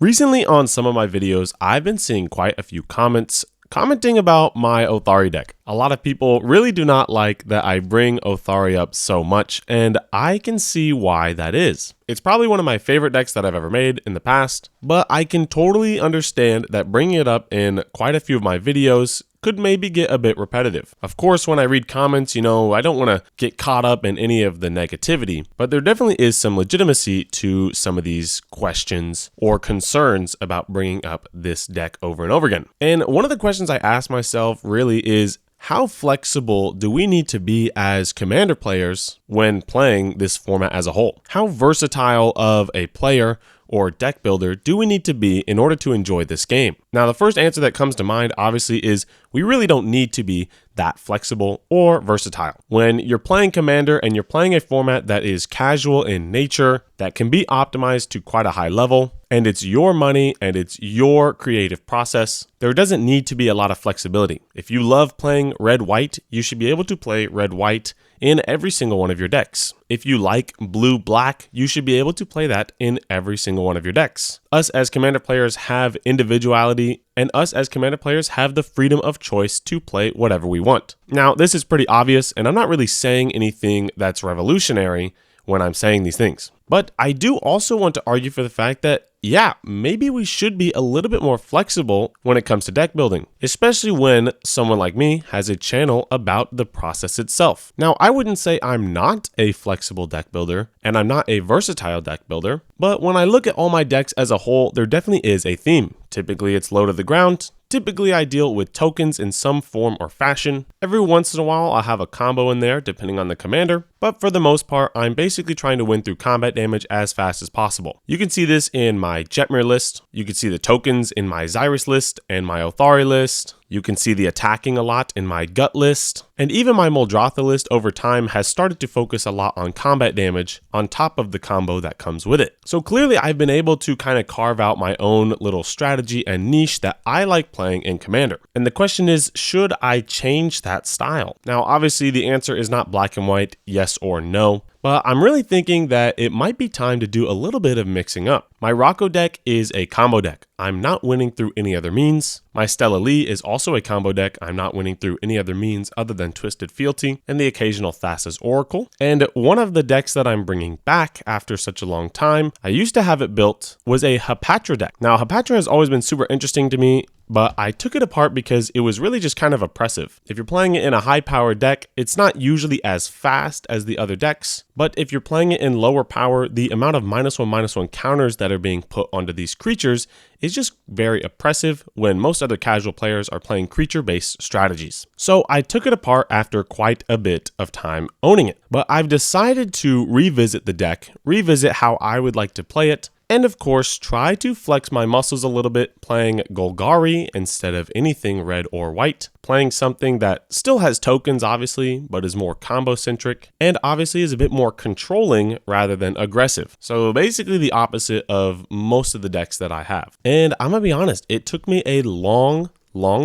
Recently on some of my videos, I've been seeing quite a few commenting about my Otharri deck. A lot of people really do not like that I bring Otharri up so much, and I can see why that is. It's probably one of my favorite decks that I've ever made in the past, but I can totally understand that bringing it up in quite a few of my videos could maybe get a bit repetitive. Of course, when I read comments, I don't want to get caught up in any of the negativity, but there definitely is some legitimacy to some of these questions or concerns about bringing up this deck over and over again. And one of the questions I ask myself really is, how flexible do we need to be as Commander players when playing this format as a whole? How versatile of a player or deck builder do we need to be in order to enjoy this game? Now, the first answer that comes to mind, obviously, is we really don't need to be that flexible or versatile. When you're playing Commander and you're playing a format that is casual in nature, that can be optimized to quite a high level, and it's your money and it's your creative process, there doesn't need to be a lot of flexibility. If you love playing red-white, you should be able to play red-white in every single one of your decks. If you like blue-black, you should be able to play that in every single one of your decks. Us as Commander players have individuality, and us as Commander players have the freedom of choice to play whatever we want. Now, this is pretty obvious, and I'm not really saying anything that's revolutionary when I'm saying these things. But I do also want to argue for the fact that, yeah, maybe we should be a little bit more flexible when it comes to deck building, especially when someone like me has a channel about the process itself. Now, I wouldn't say I'm not a flexible deck builder and I'm not a versatile deck builder, but when I look at all my decks as a whole, there definitely is a theme. Typically, it's low to the ground. Typically, I deal with tokens in some form or fashion. Every once in a while, I'll have a combo in there depending on the commander, but for the most part, I'm basically trying to win through combat damage as fast as possible. You can see this in my Jetmir list. You can see the tokens in my Xyris list and my Otharri list. You can see the attacking a lot in my Gut list. And even my Muldrotha list over time has started to focus a lot on combat damage on top of the combo that comes with it. So clearly I've been able to kind of carve out my own little strategy and niche that I like playing in Commander. And the question is, should I change that style? Now, obviously the answer is not black and white, yes or no. But I'm really thinking that it might be time to do a little bit of mixing up. My Rocco deck is a combo deck. I'm not winning through any other means. My Stella Lee is also a combo deck. I'm not winning through any other means other than Twisted Fealty and the occasional Thassa's Oracle. And one of the decks that I'm bringing back after such a long time, I used to have it built, was a Hapatra deck. Now, Hapatra has always been super interesting to me, but I took it apart because it was really just kind of oppressive. If you're playing it in a high-power deck, it's not usually as fast as the other decks, but if you're playing it in lower power, the amount of -1/-1 counters that are being put onto these creatures is just very oppressive when most other casual players are playing creature-based strategies. So I took it apart after quite a bit of time owning it, but I've decided to revisit the deck, revisit how I would like to play it, and of course, try to flex my muscles a little bit playing Golgari instead of anything red or white, playing something that still has tokens obviously, but is more combo centric, and obviously is a bit more controlling rather than aggressive. So basically the opposite of most of the decks that I have. And I'm gonna be honest, it took me a long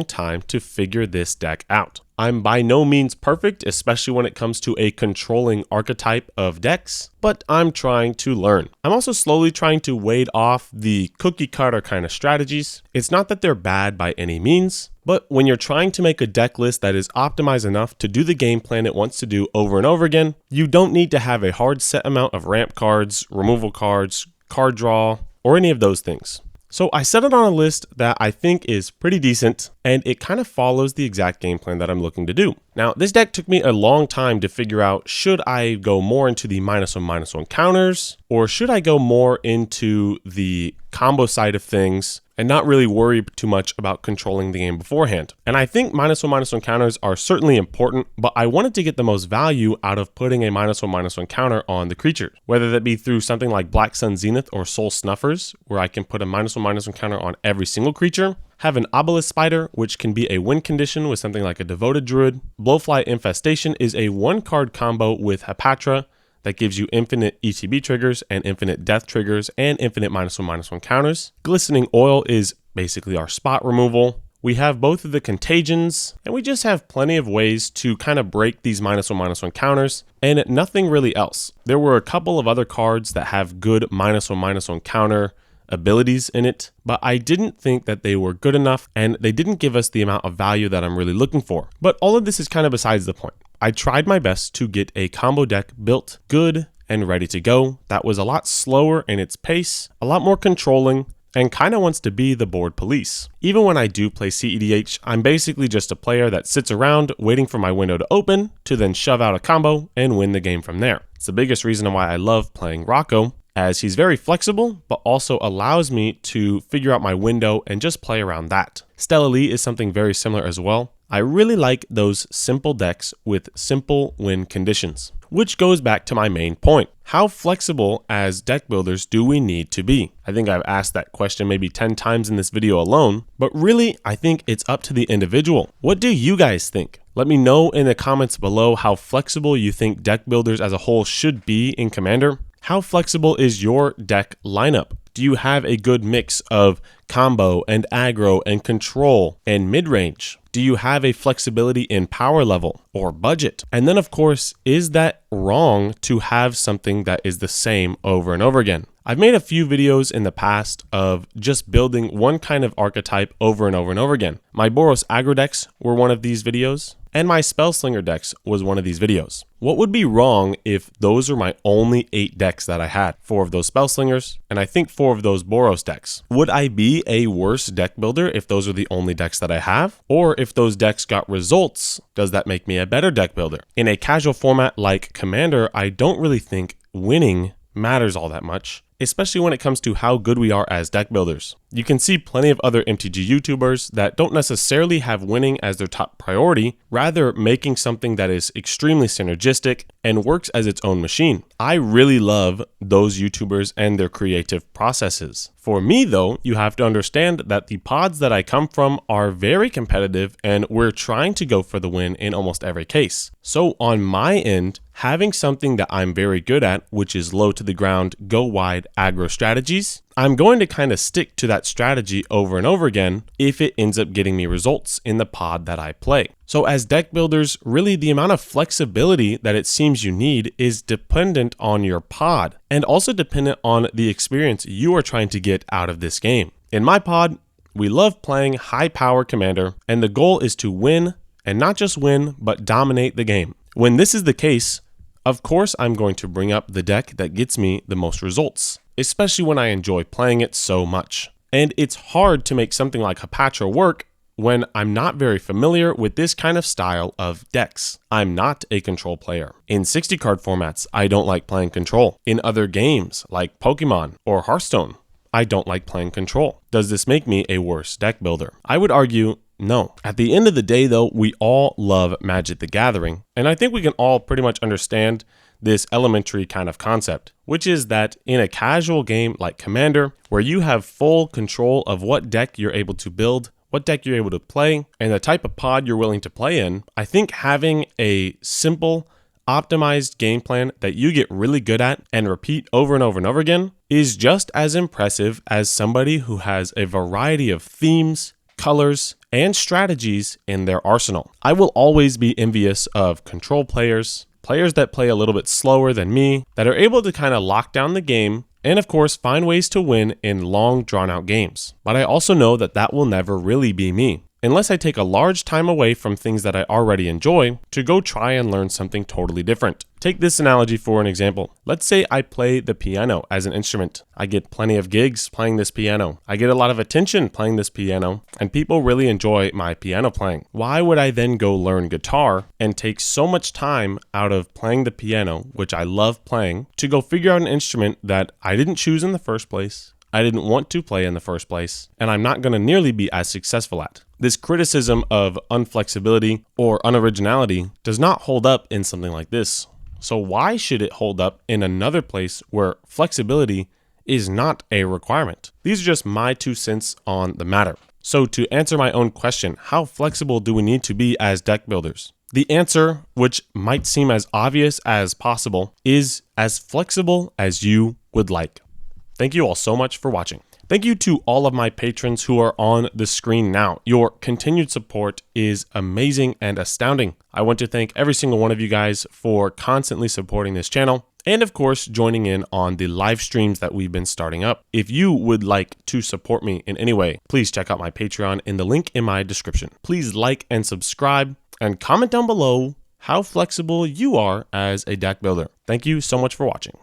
time to figure this deck out. I'm by no means perfect, especially when it comes to a controlling archetype of decks, but I'm trying to learn. I'm also slowly trying to wade off the cookie cutter kind of strategies. It's not that they're bad by any means, but when you're trying to make a deck list that is optimized enough to do the game plan it wants to do over and over again, you don't need to have a hard set amount of ramp cards, removal cards, card draw, or any of those things. So I set it on a list that I think is pretty decent, and it kind of follows the exact game plan that I'm looking to do. Now, this deck took me a long time to figure out, should I go more into the -1/-1 counters, or should I go more into the combo side of things and not really worry too much about controlling the game beforehand. And I think -1/-1 counters are certainly important, but I wanted to get the most value out of putting a -1/-1 counter on the creature, whether that be through something like Black Sun Zenith or Soul Snuffers, where I can put a -1/-1 counter on every single creature, have an Obelisk Spider, which can be a win condition with something like a Devoted Druid. Blowfly Infestation is a 1-card combo with Hapatra that gives you infinite ETB triggers and infinite death triggers and infinite -1/-1 counters. Glistening Oil is basically our spot removal. We have both of the contagions, and we just have plenty of ways to kind of break these -1/-1 counters, and nothing really else. There were a couple of other cards that have good -1/-1 counter abilities in it, but I didn't think that they were good enough and they didn't give us the amount of value that I'm really looking for. But all of this is kind of besides the point. I tried my best to get a combo deck built good and ready to go that was a lot slower in its pace, a lot more controlling, and kind of wants to be the board police. Even when I do play CEDH, I'm basically just a player that sits around waiting for my window to open to then shove out a combo and win the game from there. It's the biggest reason why I love playing Rocco, as he's very flexible, but also allows me to figure out my window and just play around that. Stella Lee is something very similar as well. I really like those simple decks with simple win conditions, which goes back to my main point. How flexible as deck builders do we need to be? I think I've asked that question maybe 10 times in this video alone, but really I think it's up to the individual. What do you guys think? Let me know in the comments below how flexible you think deck builders as a whole should be in Commander. How flexible is your deck lineup? Do you have a good mix of combo and aggro and control and mid-range? Do you have a flexibility in power level or budget? And then of course, is that wrong to have something that is the same over and over again? I've made a few videos in the past of just building one kind of archetype over and over and over again. My Boros aggro decks were one of these videos, and my Spellslinger decks was one of these videos. What would be wrong if those are my only 8 decks that I had? 4 of those Spellslingers, and I think 4 of those Boros decks. Would I be a worse deck builder if those are the only decks that I have? Or if those decks got results, does that make me a better deck builder? In a casual format like Commander, I don't really think winning matters all that much, especially when it comes to how good we are as deck builders. You can see plenty of other MTG YouTubers that don't necessarily have winning as their top priority, rather making something that is extremely synergistic and works as its own machine. I really love those YouTubers and their creative processes. For me though, you have to understand that the pods that I come from are very competitive and we're trying to go for the win in almost every case. So on my end, having something that I'm very good at, which is low to the ground, go wide aggro strategies, I'm going to kind of stick to that strategy over and over again if it ends up getting me results in the pod that I play. So as deck builders, really the amount of flexibility that it seems you need is dependent on your pod and also dependent on the experience you are trying to get out of this game. In my pod, we love playing high power Commander, and the goal is to win, and not just win, but dominate the game. When this is the case, of course I'm going to bring up the deck that gets me the most results, especially when I enjoy playing it so much. And it's hard to make something like Hapatra work when I'm not very familiar with this kind of style of decks. I'm not a control player. In 60 card formats, I don't like playing control. In other games like Pokemon or Hearthstone, I don't like playing control. Does this make me a worse deck builder? I would argue no. At the end of the day though, we all love Magic the Gathering, and I think we can all pretty much understand this elementary kind of concept, which is that in a casual game like Commander, where you have full control of what deck you're able to build, what deck you're able to play, and the type of pod you're willing to play in, I think having a simple, optimized game plan that you get really good at and repeat over and over and over again is just as impressive as somebody who has a variety of themes, colors, and strategies in their arsenal. I will always be envious of control players that play a little bit slower than me, that are able to kind of lock down the game and of course find ways to win in long drawn out games. But I also know that that will never really be me, unless I take a large time away from things that I already enjoy to go try and learn something totally different. Take this analogy for an example. Let's say I play the piano as an instrument. I get plenty of gigs playing this piano. I get a lot of attention playing this piano, and people really enjoy my piano playing. Why would I then go learn guitar and take so much time out of playing the piano, which I love playing, to go figure out an instrument that I didn't choose in the first place, I didn't want to play in the first place, and I'm not going to nearly be as successful at? This criticism of unflexibility or unoriginality does not hold up in something like this. So why should it hold up in another place where flexibility is not a requirement? These are just my 2 cents on the matter. So to answer my own question, how flexible do we need to be as deck builders? The answer, which might seem as obvious as possible, is as flexible as you would like. Thank you all so much for watching. Thank you to all of my patrons who are on the screen now. Your continued support is amazing and astounding. I want to thank every single one of you guys for constantly supporting this channel and of course, joining in on the live streams that we've been starting up. If you would like to support me in any way, please check out my Patreon in the link in my description. Please like and subscribe and comment down below how flexible you are as a deck builder. Thank you so much for watching.